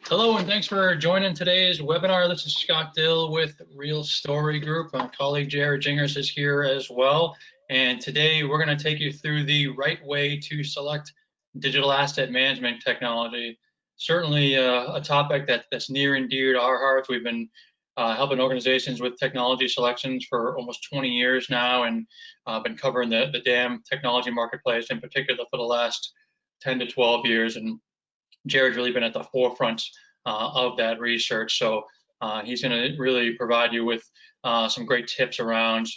Hello, and thanks for joining today's webinar. This is Scott Dill with Real Story Group. My colleague Jared Jingers is here as well. And today we're going to take you through the right way to select digital asset management technology. Certainly a topic that's near and dear to our hearts. We've been helping organizations with technology selections for almost 20 years now, and been covering the DAM technology marketplace in particular for the last 10 to 12 years. And Jared's really been at the forefront of that research. So he's going to really provide you with some great tips around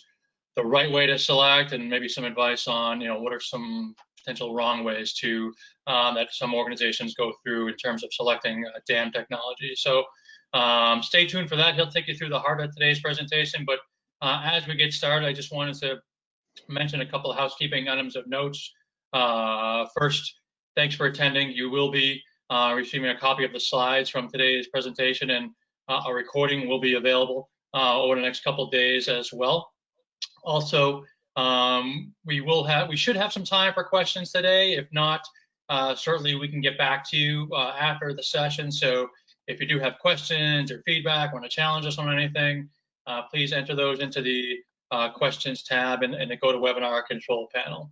the right way to select, and maybe some advice on, what are some potential wrong ways to that some organizations go through in terms of selecting DAM technology. So stay tuned for that. He'll take you through the heart of today's presentation. But as we get started, I just wanted to mention a couple of housekeeping items of notes. First, thanks for attending. You will be receiving a copy of the slides from today's presentation, and a recording will be available over the next couple of days as well. Also, we should have some time for questions today. If not, certainly we can get back to you after the session. So if you do have questions or feedback, want to challenge us on anything, please enter those into the questions tab in the GoToWebinar control panel.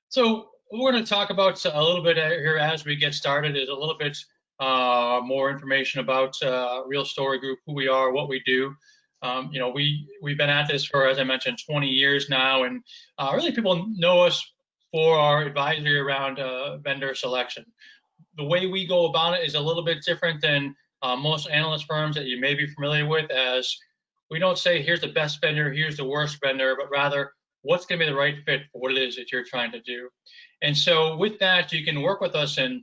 So what we're going to talk about a little bit here as we get started is a little bit more information about Real Story Group, who we are, what we do. We've been at this for, as I mentioned, 20 years now, and really people know us for our advisory around vendor selection. The way we go about it is a little bit different than most analyst firms that you may be familiar with, as we don't say, here's the best vendor, here's the worst vendor, but rather, what's going to be the right fit for what it is that you're trying to do. And so with that, you can work with us in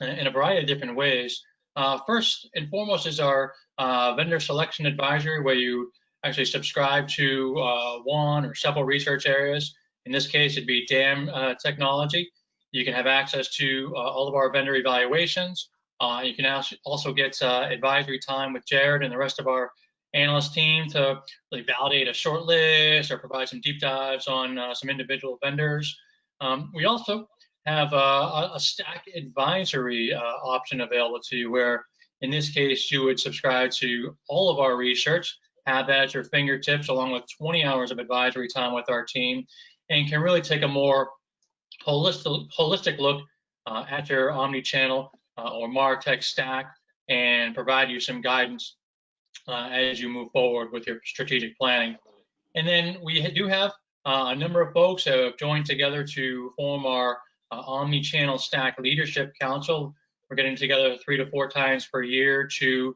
a variety of different ways. First and foremost is our vendor selection advisory, where you actually subscribe to one or several research areas. In this case, it'd be DAM technology. You can have access to all of our vendor evaluations. You can also get advisory time with Jared and the rest of our analyst team to really validate a short list or provide some deep dives on some individual vendors. We also have a stack advisory option available to you, where in this case you would subscribe to all of our research, have that at your fingertips, along with 20 hours of advisory time with our team, and can really take a more holistic look at your omni-channel or MarTech stack, and provide you some guidance as you move forward with your strategic planning. And then we do have a number of folks that have joined together to form our Omni-Channel Stack Leadership Council. We're getting together 3 to 4 times per year to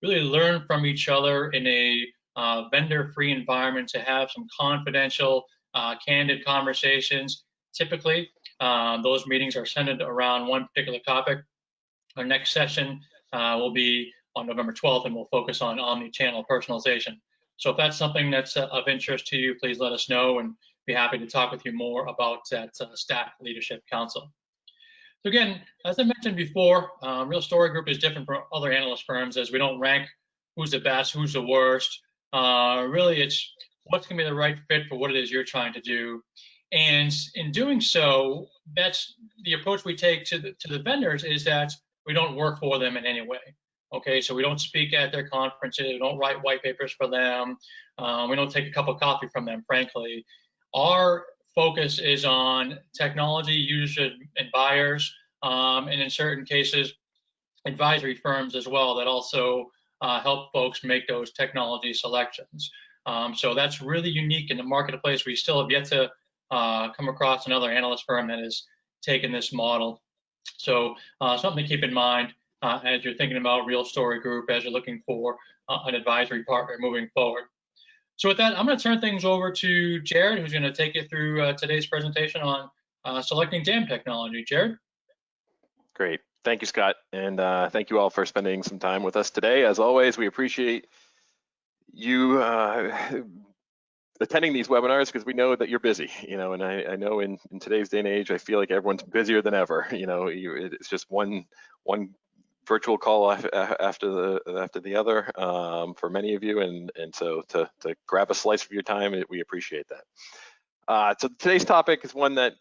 really learn from each other in a vendor-free environment, to have some confidential, candid conversations. Typically, those meetings are centered around one particular topic. Our next session will be on November 12th, and we'll focus on omni-channel personalization. So if that's something that's of interest to you, please let us know, and be happy to talk with you more about that Stack Leadership Council. So again, as I mentioned before, Real Story Group is different from other analyst firms, as we don't rank who's the best, who's the worst. Really, it's what's going to be the right fit for what it is you're trying to do. And in doing so, that's the approach we take to the vendors, is that we don't work for them in any way. Okay, so we don't speak at their conferences, we don't write white papers for them, we don't take a cup of coffee from them, frankly. Our focus is on technology users and buyers, and in certain cases, advisory firms as well, that also help folks make those technology selections. So that's really unique in the marketplace. We still have yet to come across another analyst firm that has taken this model. So something to keep in mind as you're thinking about Real Story Group, as you're looking for an advisory partner moving forward. So with that, I'm going to turn things over to Jared, who's going to take you through today's presentation on selecting DAM technology. Jared? Great. Thank you, Scott. And thank you all for spending some time with us today. As always, we appreciate you attending these webinars, because we know that you're busy, and I know in today's day and age, I feel like everyone's busier than ever. It's just one virtual call after the other for many of you, and so to grab a slice of your time, we appreciate that. So today's topic is one that,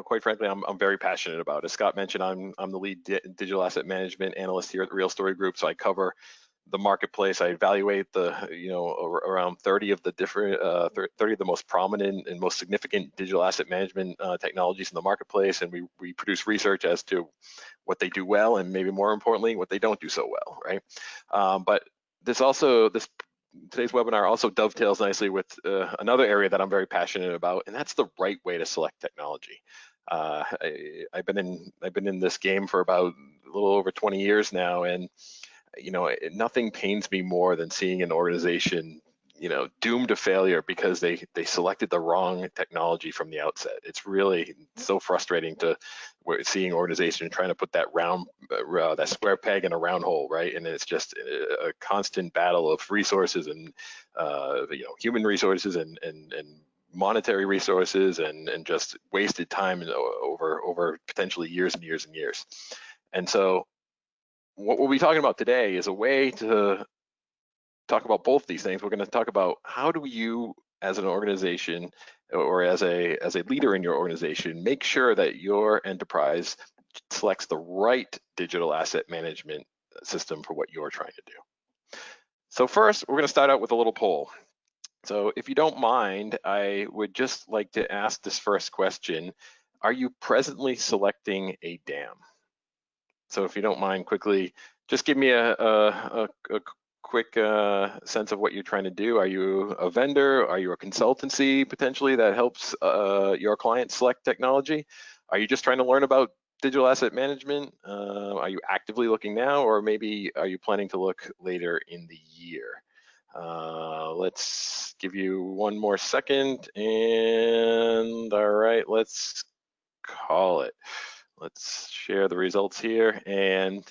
quite frankly, I'm very passionate about. As Scott mentioned, I'm the lead digital asset management analyst here at the Real Story Group. So I cover the marketplace. I evaluate around 30 of the different, 30 of the most prominent and most significant digital asset management technologies in the marketplace, and we produce research as to what they do well, and maybe more importantly, what they don't do so well, right? But today's webinar also dovetails nicely with another area that I'm very passionate about, and that's the right way to select technology. I've been in this game for about a little over 20 years now, and nothing pains me more than seeing an organization doomed to failure because they selected the wrong technology from the outset. It's really so frustrating to seeing organizations trying to put that that square peg in a round hole, right? And it's just a constant battle of resources and human resources and monetary resources and just wasted time over potentially years and years and years. And so what we'll be talking about today is a way to talk about both these things. We're going to talk about how do you, as an organization or as a leader in your organization, make sure that your enterprise selects the right digital asset management system for what you're trying to do. So first, we're going to start out with a little poll. So if you don't mind, I would just like to ask this first question. Are you presently selecting a DAM? So if you don't mind, quickly, just give me a quick sense of what you're trying to do. Are you a vendor? Are you a consultancy potentially that helps your clients select technology? Are you just trying to learn about digital asset management? Are you actively looking now, or maybe are you planning to look later in the year? Let's give you one more second, and all right, let's call it. Let's share the results here, and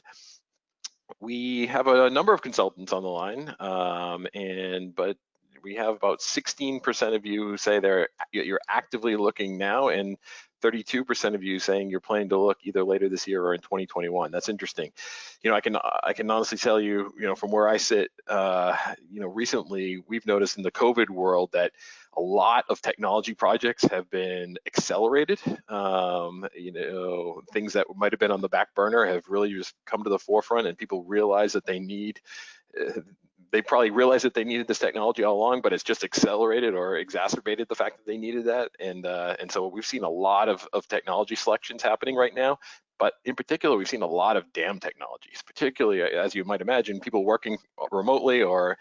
we have a number of consultants on the line, but we have about 16% of you who say you're actively looking now, and 32% of you saying you're planning to look either later this year or in 2021. That's interesting. I can honestly tell you, from where I sit, recently we've noticed in the COVID world that a lot of technology projects have been accelerated. Things that might have been on the back burner have really just come to the forefront, and people realize that they probably realized that they needed this technology all along, but it's just accelerated or exacerbated the fact that they needed that. And so we've seen a lot of technology selections happening right now. But in particular, we've seen a lot of DAM technologies, particularly, as you might imagine, people working remotely or,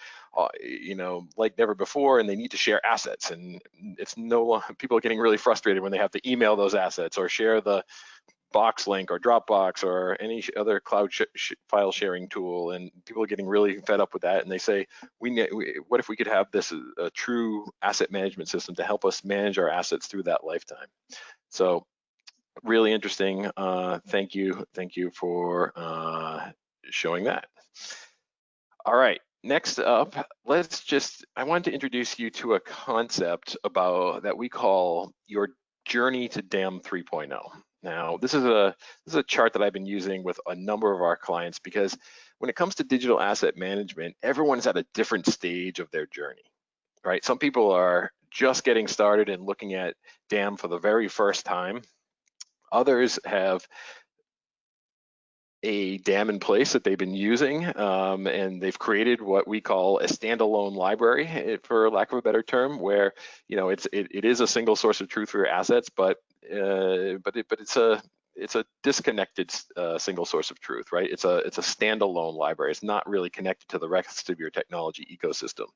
like never before, and they need to share assets. And people are getting really frustrated when they have to email those assets or share the Box Link or Dropbox or any other cloud file sharing tool, and people are getting really fed up with that, and they say, what if we could have this a true asset management system to help us manage our assets through that lifetime? So really interesting. Thank you for showing that. All right, next up, I wanted to introduce you to a concept that we call your journey to DAM 3.0. Now, this is a chart that I've been using with a number of our clients, because when it comes to digital asset management, everyone's at a different stage of their journey, right? Some people are just getting started and looking at DAM for the very first time. Others have a DAM in place that they've been using, and they've created what we call a standalone library, for lack of a better term, where it is a single source of truth for your assets, but it's a disconnected single source of truth, right? It's a standalone library. It's not really connected to the rest of your technology ecosystem.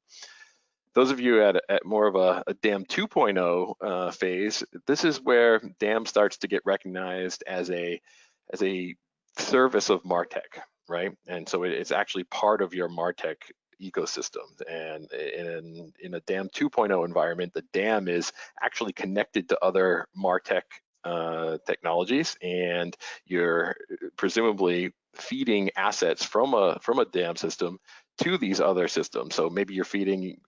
Those of you at more of a DAM 2.0 phase, this is where DAM starts to get recognized as a service of MarTech, right? And so it's actually part of your MarTech ecosystem. And in a DAM 2.0 environment, the DAM is actually connected to other MarTech technologies, and you're presumably feeding assets from a DAM system to these other systems. So maybe you're feeding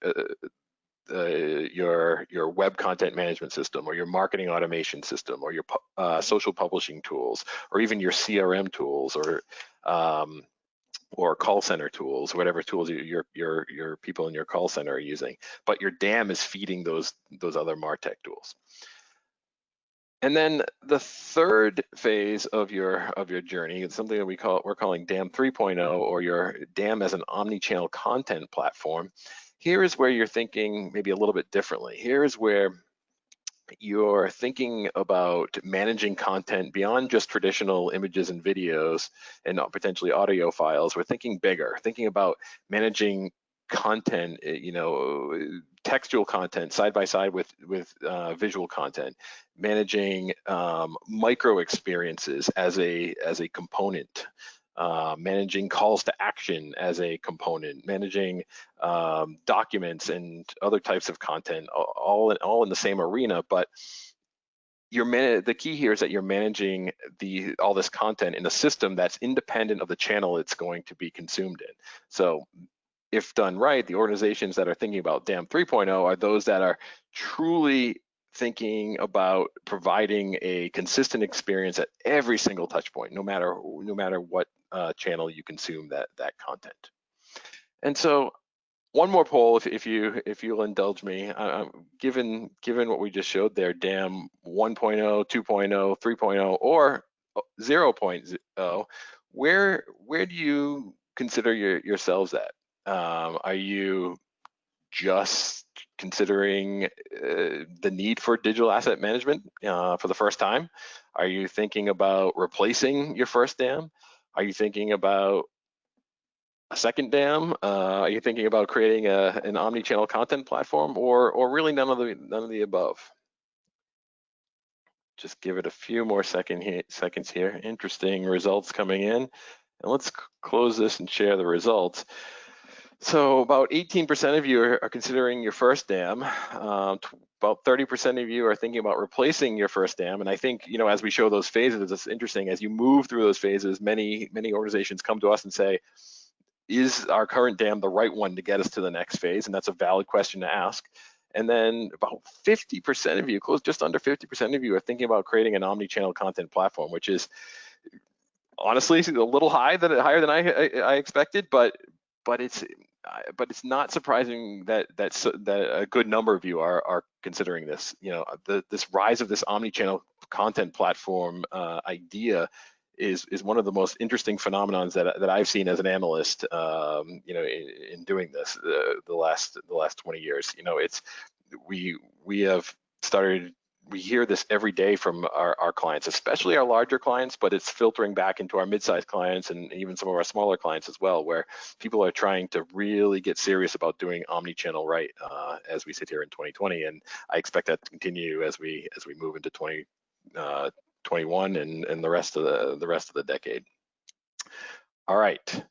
your web content management system, or your marketing automation system, or your social publishing tools, or even your CRM tools, or or call center tools, whatever tools your people in your call center are using. But your dam is feeding those other MarTech tools. And then the third phase of your journey is something that we're calling DAM 3.0, or your DAM as an omni-channel content platform. Here is where you're thinking maybe a little bit differently. Here is where you're thinking about managing content beyond just traditional images and videos and potentially audio files. We're thinking bigger, thinking about managing content, textual content side by side with visual content, managing micro experiences as a component, managing calls to action as a component, managing documents and other types of content, all in the same arena. But the key here is that you're managing all this content in a system that's independent of the channel it's going to be consumed in. So if done right, the organizations that are thinking about DAM 3.0 are those that are truly thinking about providing a consistent experience at every single touch point, no matter what channel you consume that content. And so one more poll, if you'll indulge me, given what we just showed there, DAM 1.0, 2.0, 3.0, or 0.0, where do you consider yourselves at? Are you just considering the need for digital asset management for the first time? Are you thinking about replacing your first DAM? Are you thinking about a second DAM? Are you thinking about creating an omni-channel content platform, or really none of the above? Just give it a few more seconds here. Interesting results coming in. And let's close this and share the results. So about 18% of you are considering your first DAM. About 30% of you are thinking about replacing your first DAM. And I think, as we show those phases, it's interesting. As you move through those phases, many organizations come to us and say, is our current DAM the right one to get us to the next phase? And that's a valid question to ask. And then about 50% of you, just under 50% of you, are thinking about creating an omni-channel content platform, which is honestly a little higher than I expected, but it's not surprising that a good number of you are considering this. This rise of this omni-channel content platform idea is one of the most interesting phenomenons that I've seen as an analyst, in doing this the last 20 years. We have started. We hear this every day from our clients, especially our larger clients, but it's filtering back into our mid-sized clients and even some of our smaller clients as well, where people are trying to really get serious about doing omni-channel right as we sit here in 2020. And I expect that to continue as we move into 2021 and the rest of the decade. All right.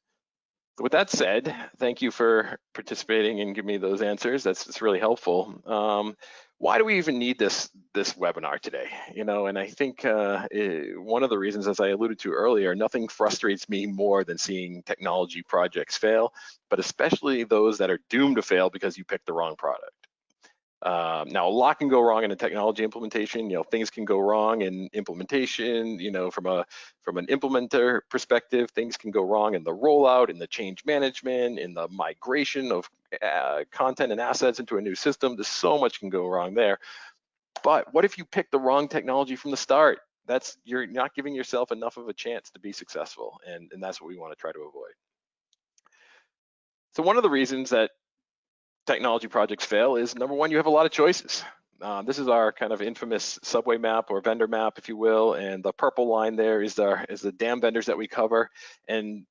With that said, thank you for participating and giving me those answers. That's really helpful. Why do we even need this webinar today? And I think one of the reasons, as I alluded to earlier, nothing frustrates me more than seeing technology projects fail, but especially those that are doomed to fail because you picked the wrong product. Now, a lot can go wrong in a technology implementation. Things can go wrong in implementation. From an implementer perspective, things can go wrong in the rollout, in the change management, in the migration of content and assets into a new system. There's so much can go wrong there. But what if you pick the wrong technology from the start? You're not giving yourself enough of a chance to be successful, and that's what we want to try to avoid. So one of the reasons that technology projects fail is, number one, you have a lot of choices. This is our kind of infamous subway map or vendor map, if you will, and the purple line there is the DAM vendors that we cover. And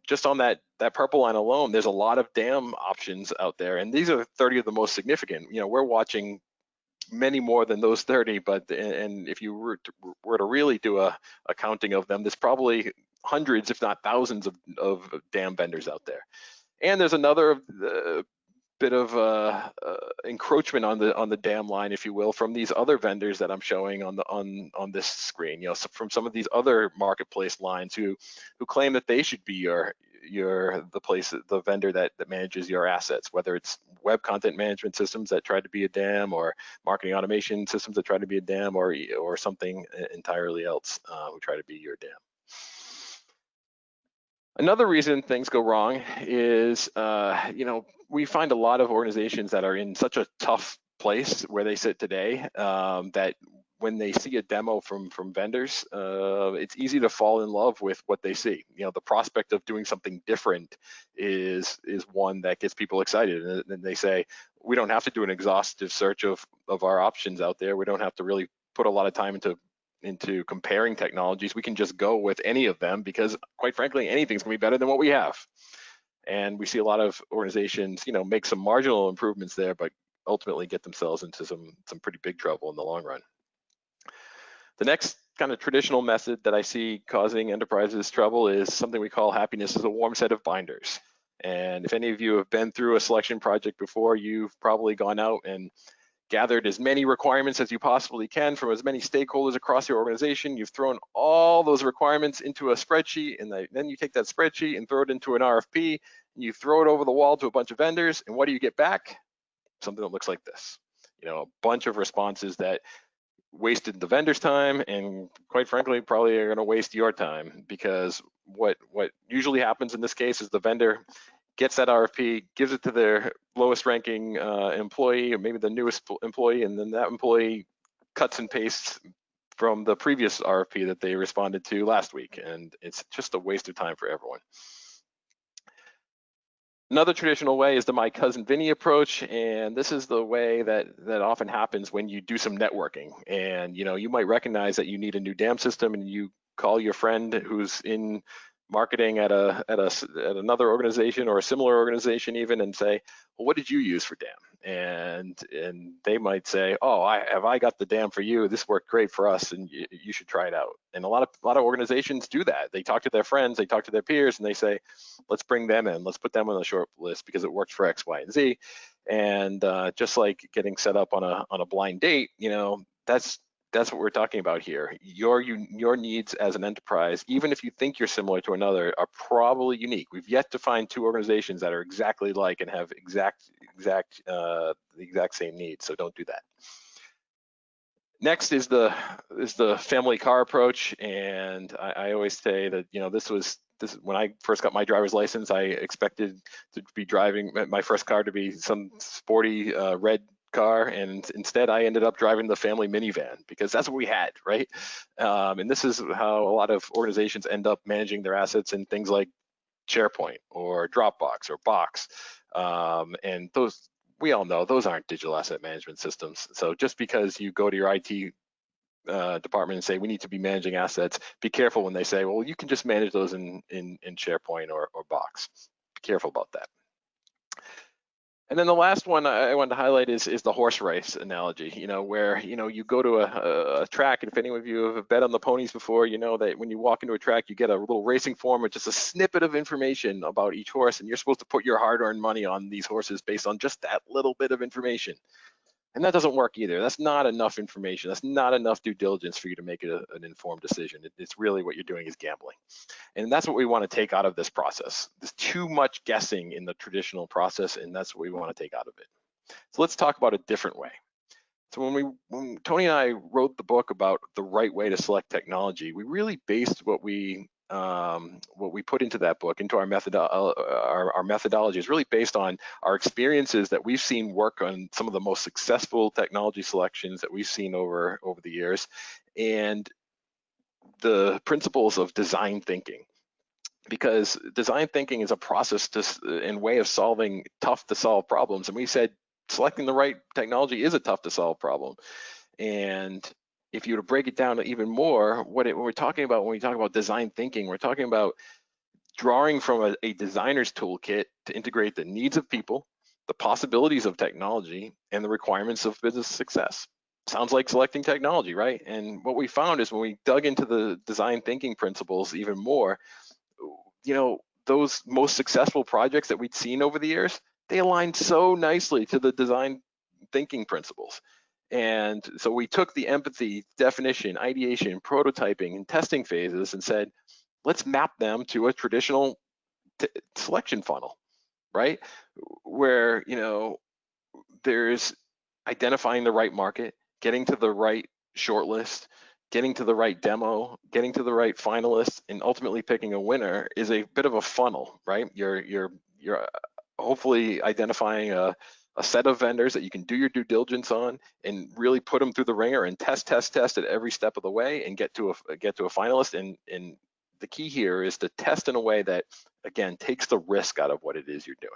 just on that purple line alone, there's a lot of DAM options out there, and these are 30 of the most significant. We're watching many more than those 30, and if you were to really do a counting of them, there's probably hundreds, if not thousands, of DAM vendors out there. And there's another bit of encroachment on the DAM line, if you will, from these other vendors that I'm showing on this screen. So from some of these other marketplace lines who claim that they should be the vendor that manages your assets, whether it's web content management systems that try to be a DAM, or marketing automation systems that try to be a DAM, or something entirely else who try to be your DAM. Another reason things go wrong is, we find a lot of organizations that are in such a tough place where they sit today, that when they see a demo from vendors, it's easy to fall in love with what they see. The prospect of doing something different is one that gets people excited, and then they say, we don't have to do an exhaustive search of our options out there. We don't have to really put a lot of time into comparing technologies. We can just go with any of them because, quite frankly, anything's gonna be better than what we have. And we see a lot of organizations, make some marginal improvements there, but ultimately get themselves into some pretty big trouble in the long run. The next kind of traditional method that I see causing enterprises trouble is something we call happiness is a warm set of binders. And if any of you have been through a selection project before, you've probably gone out and gathered as many requirements as you possibly can from as many stakeholders across your organization. You've thrown all those requirements into a spreadsheet, and then you take that spreadsheet and throw it into an RFP, and you throw it over the wall to a bunch of vendors, and what do you get back? Something that looks like this. A bunch of responses that wasted the vendor's time, and quite frankly, probably are going to waste your time, because what usually happens in this case is the vendor gets that RFP, gives it to their lowest ranking employee, or maybe the newest employee, and then that employee cuts and pastes from the previous RFP that they responded to last week, and it's just a waste of time for everyone. Another traditional way is the my Cousin Vinnie approach, and this is the way that often happens when you do some networking. And you might recognize that you need a new dam system, and you call your friend who's in marketing at another organization or a similar organization even, and say, well, what did you use for dam? And they might say, oh, I got the dam for you. This worked great for us, and you should try it out. And a lot of organizations do that. They talk to their friends, they talk to their peers, and they say, let's bring them in. Let's put them on the short list because it worked for X, Y, and Z. And just like getting set up on a blind date, that's what we're talking about here. Your needs as an enterprise, even if you think you're similar to another, are probably unique. We've yet to find two organizations that are exactly like and have the exact same needs. So don't do that. Next is the family car approach, and I always say that this when I first got my driver's license, I expected to be driving my first car to be some sporty red car, and instead I ended up driving the family minivan because that's what we had, right? And this is how a lot of organizations end up managing their assets in things like SharePoint or Dropbox or Box, and those, we all know those aren't digital asset management systems. So just because you go to your IT department and say we need to be managing assets, be careful when they say, well, you can just manage those in SharePoint or Box. Be careful about that. And then the last one I wanted to highlight is the horse race analogy, where, you go to a track, and if any of you have bet on the ponies before, you know that when you walk into a track, you get a little racing form with just a snippet of information about each horse, and you're supposed to put your hard-earned money on these horses based on just that little bit of information. And that doesn't work either. That's not enough information. That's not enough due diligence for you to make an informed decision. It's really what you're doing is gambling. And that's what we want to take out of this process. There's too much guessing in the traditional process, and that's what we want to take out of it. So let's talk about a different way. So when Tony and I wrote the book about the right way to select technology, we really based what we put into that book, into our methodology, is really based on our experiences that we've seen work on some of the most successful technology selections that we've seen over the years, and the principles of design thinking. Because design thinking is a process and way of solving tough to solve problems, and we said selecting the right technology is a tough to solve problem. And if you were to break it down even more, what we're talking about when we talk about design thinking, we're talking about drawing from a designer's toolkit to integrate the needs of people, the possibilities of technology, and the requirements of business success. Sounds like selecting technology, right? And what we found is when we dug into the design thinking principles even more, those most successful projects that we'd seen over the years, they aligned so nicely to the design thinking principles. And so we took the empathy, definition, ideation, prototyping, and testing phases and said, let's map them to a traditional selection funnel, right? Where, there's identifying the right market, getting to the right shortlist, getting to the right demo, getting to the right finalists, and ultimately picking a winner is a bit of a funnel, right? You're hopefully identifying a set of vendors that you can do your due diligence on and really put them through the ringer and test at every step of the way and get to a finalist. And the key here is to test in a way that, again, takes the risk out of what it is you're doing.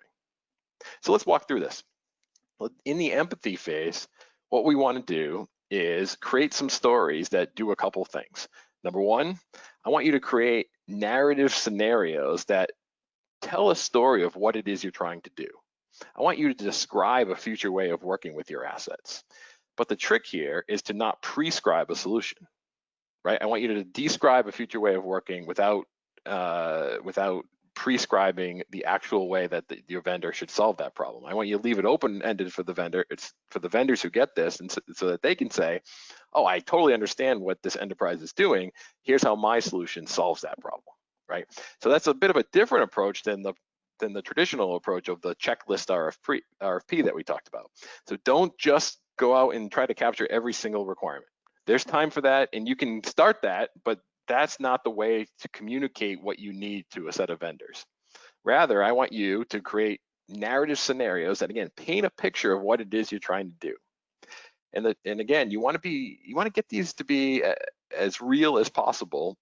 So let's walk through this. In the empathy phase, what we want to do is create some stories that do a couple things. Number one, I want you to create narrative scenarios that tell a story of what it is you're trying to do. I want you to describe a future way of working with your assets. But the trick here is to not prescribe a solution, right? I want you to describe a future way of working without prescribing the actual way that your vendor should solve that problem. I want you to leave it open-ended for the vendor. It's for the vendors who get this, and so that they can say, oh, I totally understand what this enterprise is doing. Here's how my solution solves that problem, right? So that's a bit of a different approach than the traditional approach of the checklist RFP that we talked about. So don't just go out and try to capture every single requirement. There's time for that, and you can start that, but that's not the way to communicate what you need to a set of vendors. Rather, I want you to create narrative scenarios that, again, paint a picture of what it is you're trying to do. And again, you want to get these to be as real as possible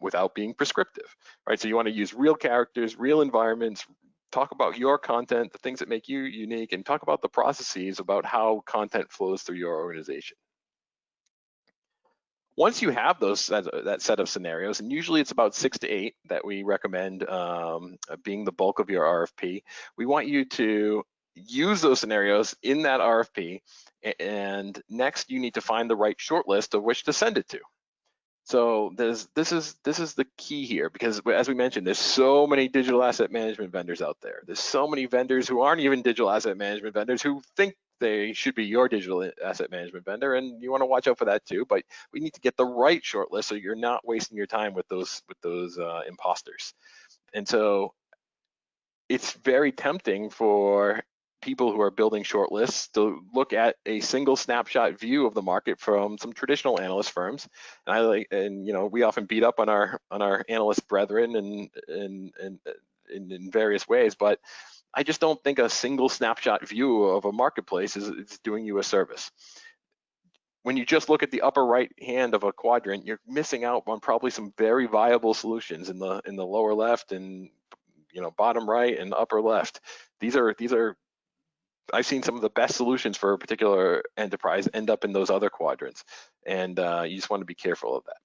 without being prescriptive, right? So you want to use real characters, real environments, talk about your content, the things that make you unique, and talk about the processes about how content flows through your organization. Once you have that set of scenarios, and usually it's about 6 to 8 that we recommend being the bulk of your RFP, we want you to use those scenarios in that RFP, and next you need to find the right shortlist of which to send it to. So this is the key here, because as we mentioned, there's so many digital asset management vendors out there. There's so many vendors who aren't even digital asset management vendors who think they should be your digital asset management vendor, and you want to watch out for that too. But we need to get the right shortlist so you're not wasting your time with those imposters. And so it's very tempting for people who are building shortlists to look at a single snapshot view of the market from some traditional analyst firms. And we often beat up on our analyst brethren and in various ways, but I just don't think a single snapshot view of a marketplace is doing you a service. When you just look at the upper right hand of a quadrant, you're missing out on probably some very viable solutions in the lower left and bottom right and upper left. These are I've seen some of the best solutions for a particular enterprise end up in those other quadrants, and you just want to be careful of that.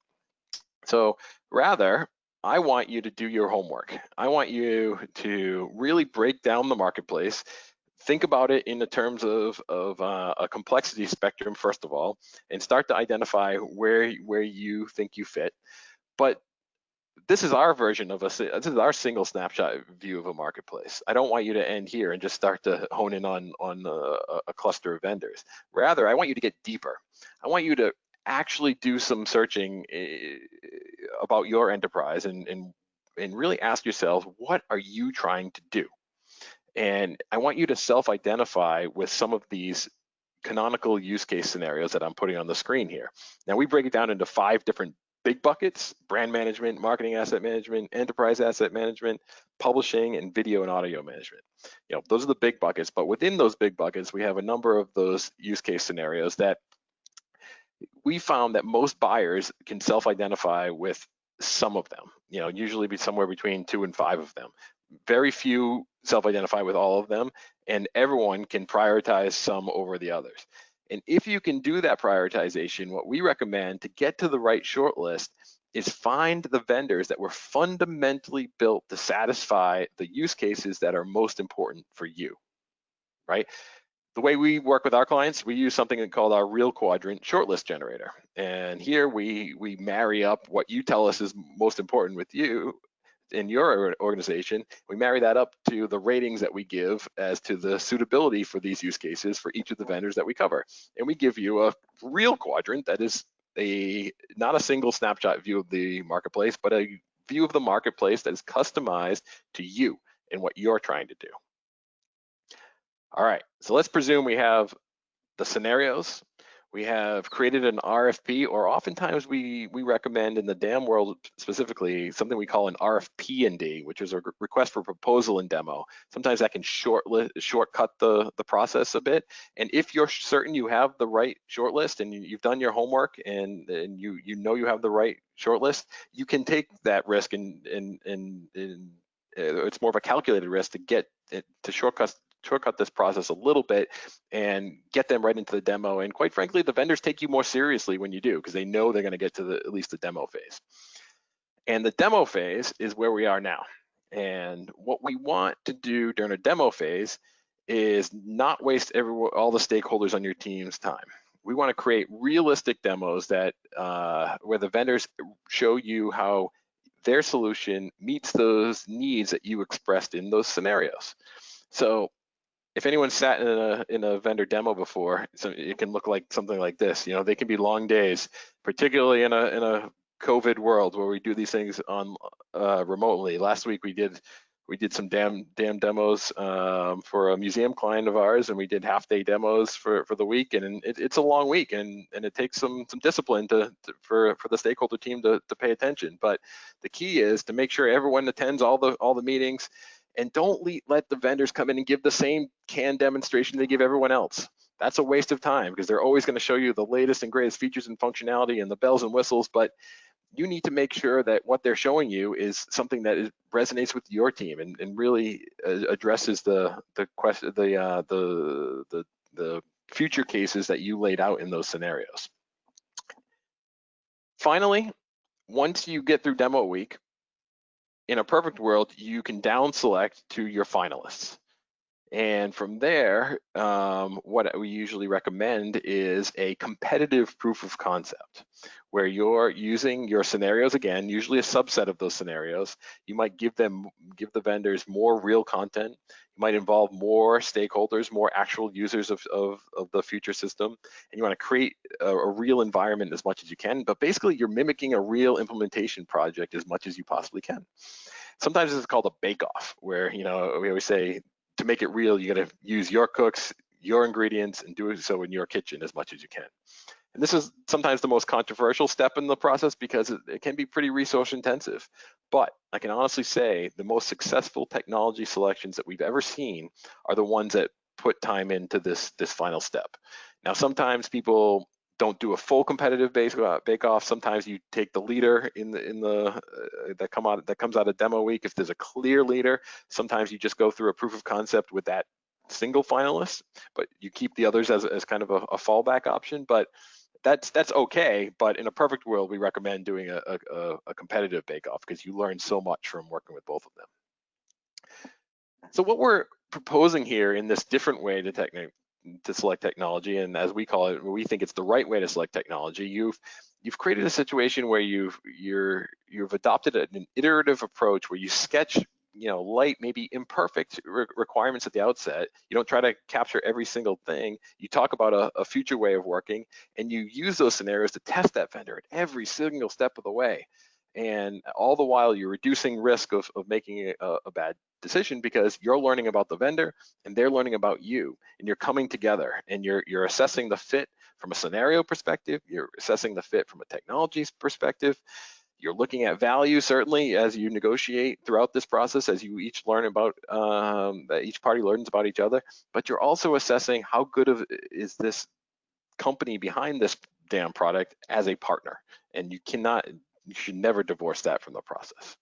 So rather, I want you to do your homework. I want you to really break down the marketplace. Think about it in the terms of a complexity spectrum, first of all, and start to identify where you think you fit. But this is our version of this is our single snapshot view of a marketplace. I don't want you to end here and just start to hone in on a cluster of vendors. Rather, I want you to get deeper. I want you to actually do some searching about your enterprise and really ask yourself, what are you trying to do? And I want you to self-identify with some of these canonical use case scenarios that I'm putting on the screen here. Now, we break it down into 5 different big buckets: brand management, marketing asset management, enterprise asset management, publishing, and video and audio management. Those are the big buckets, but within those big buckets, we have a number of those use case scenarios that we found that most buyers can self-identify with some of them, usually be somewhere between 2 and 5 of them. Very few self-identify with all of them, and everyone can prioritize some over the others. And if you can do that prioritization, what we recommend to get to the right shortlist is find the vendors that were fundamentally built to satisfy the use cases that are most important for you, right? The way we work with our clients, we use something called our Real Quadrant shortlist generator. And here we marry up what you tell us is most important with you in your organization. We marry that up to the ratings that we give as to the suitability for these use cases for each of the vendors that we cover. And we give you a real quadrant that is not a single snapshot view of the marketplace, but a view of the marketplace that is customized to you and what you're trying to do. All right, so let's presume we have the scenarios, We have created an RFP, or oftentimes we recommend in the DAM world specifically something we call an RFP&D, which is a request for proposal and demo. Sometimes that can shortcut the process a bit. And if you're certain you have the right shortlist and you've done your homework and you know you have the right shortlist, you can take that risk and it's more of a calculated risk to get it to shortcut this process a little bit and get them right into the demo. And quite frankly, the vendors take you more seriously when you do, because they know they're going to get to at least the demo phase. And the demo phase is where we are now. And what we want to do during a demo phase is not waste all the stakeholders on your team's time. We want to create realistic demos that where the vendors show you how their solution meets those needs that you expressed in those scenarios. So if anyone's sat in a vendor demo before, so it can look like something like this. They can be long days, particularly in a COVID world where we do these things on remotely. Last week we did some DAM demos for a museum client of ours, and we did half-day demos for the week, and it's a long week, and it takes some discipline for the stakeholder team to pay attention. But the key is to make sure everyone attends all the meetings, and don't let the vendors come in and give the same canned demonstration they give everyone else. That's a waste of time, because they're always going to show you the latest and greatest features and functionality and the bells and whistles, but you need to make sure that what they're showing you is something that resonates with your team and really addresses the future cases that you laid out in those scenarios. Finally, once you get through demo week, in a perfect world, you can down select to your finalists. And from there, what we usually recommend is a competitive proof of concept, where you're using your scenarios again, usually a subset of those scenarios. You might give the vendors more real content. You might involve more stakeholders, more actual users of the future system, and you want to create a real environment as much as you can. But basically, you're mimicking a real implementation project as much as you possibly can. Sometimes it's called a bake-off, where we always say, to make it real, you got to use your cooks, your ingredients, and do so in your kitchen as much as you can. And this is sometimes the most controversial step in the process, because it can be pretty resource intensive. But I can honestly say the most successful technology selections that we've ever seen are the ones that put time into this final step. Now, sometimes people don't do a full competitive bake-off. Sometimes you take the leader that comes out of demo week. If there's a clear leader, sometimes you just go through a proof of concept with that single finalist, but you keep the others as kind of a fallback option. But that's okay. But in a perfect world, we recommend doing a competitive bake-off, because you learn so much from working with both of them. So what we're proposing here in this different way to select technology, and as we call it, we think it's the right way to select technology. You've created a situation where you've adopted an iterative approach where you sketch light, maybe imperfect requirements at the outset. You don't try to capture every single thing. You talk about a future way of working, and you use those scenarios to test that vendor at every single step of the way. And all the while, you're reducing risk of making a bad decision, because you're learning about the vendor and they're learning about you, and you're coming together and you're assessing the fit from a scenario perspective. You're assessing the fit from a technology perspective. You're looking at value, certainly, as you negotiate throughout this process, as you each learn about, each party learns about each other, but you're also assessing how good is this company behind this damn product as a partner, and you should never divorce that from the process.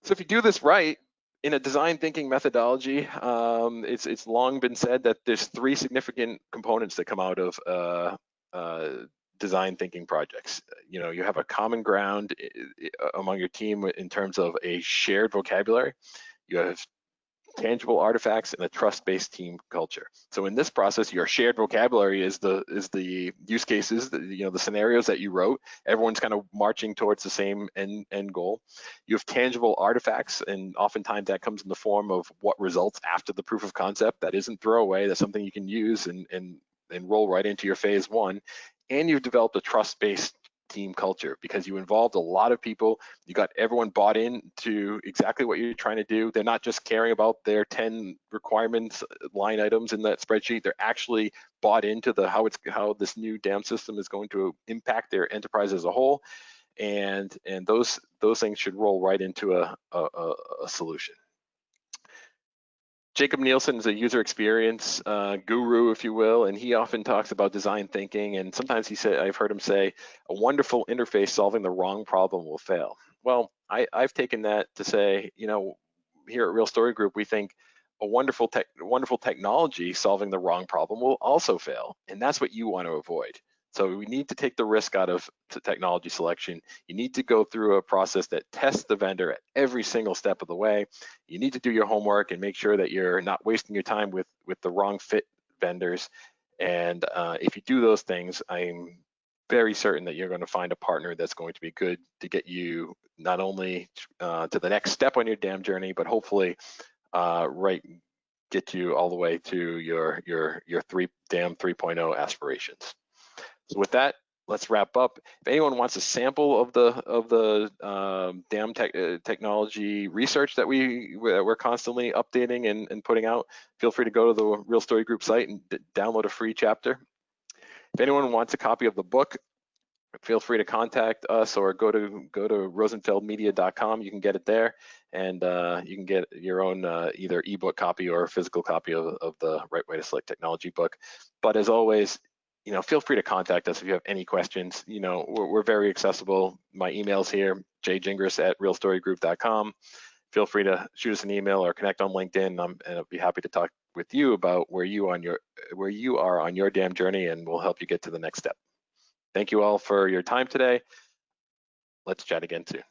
So if you do this right, in a design thinking methodology, it's long been said that there's 3 significant components that come out of design thinking projects. You have a common ground among your team in terms of a shared vocabulary. You have tangible artifacts and a trust-based team culture. So in this process, your shared vocabulary is the use cases, the scenarios that you wrote. Everyone's kind of marching towards the same end goal. You have tangible artifacts, and oftentimes that comes in the form of what results after the proof of concept. That isn't throwaway. That's something you can use and roll right into your phase 1. And you've developed a trust-based team culture, because you involved a lot of people. You got everyone bought in to exactly what you're trying to do. They're not just caring about their 10 requirements line items in that spreadsheet. They're actually bought into how this new dam system is going to impact their enterprise as a whole. And those things should roll right into a solution. Jacob Nielsen is a user experience guru, if you will, and he often talks about design thinking. And sometimes I've heard him say, a wonderful interface solving the wrong problem will fail. Well, I've taken that to say, here at Real Story Group, we think a wonderful technology solving the wrong problem will also fail, and that's what you want to avoid. So we need to take the risk out of technology selection. You need to go through a process that tests the vendor at every single step of the way. You need to do your homework and make sure that you're not wasting your time with the wrong fit vendors. And if you do those things, I'm very certain that you're going to find a partner that's going to be good to get you not only to the next step on your dam journey, but hopefully get you all the way to your dam 3.0 aspirations. So with that, let's wrap up. If anyone wants a sample of the dam technology research that we're constantly updating and putting out, feel free to go to the Real Story Group site and download a free chapter. If anyone wants a copy of the book, feel free to contact us or go to rosenfeldmedia.com. You can get it there, and you can get your own either ebook copy or a physical copy of the Right Way to Select Technology book. But as always, feel free to contact us if you have any questions. We're very accessible. My email's here, jjingras@realstorygroup.com. Feel free to shoot us an email or connect on LinkedIn, and I'll be happy to talk with you about where you are on your dam journey, and we'll help you get to the next step. Thank you all for your time today. Let's chat again soon.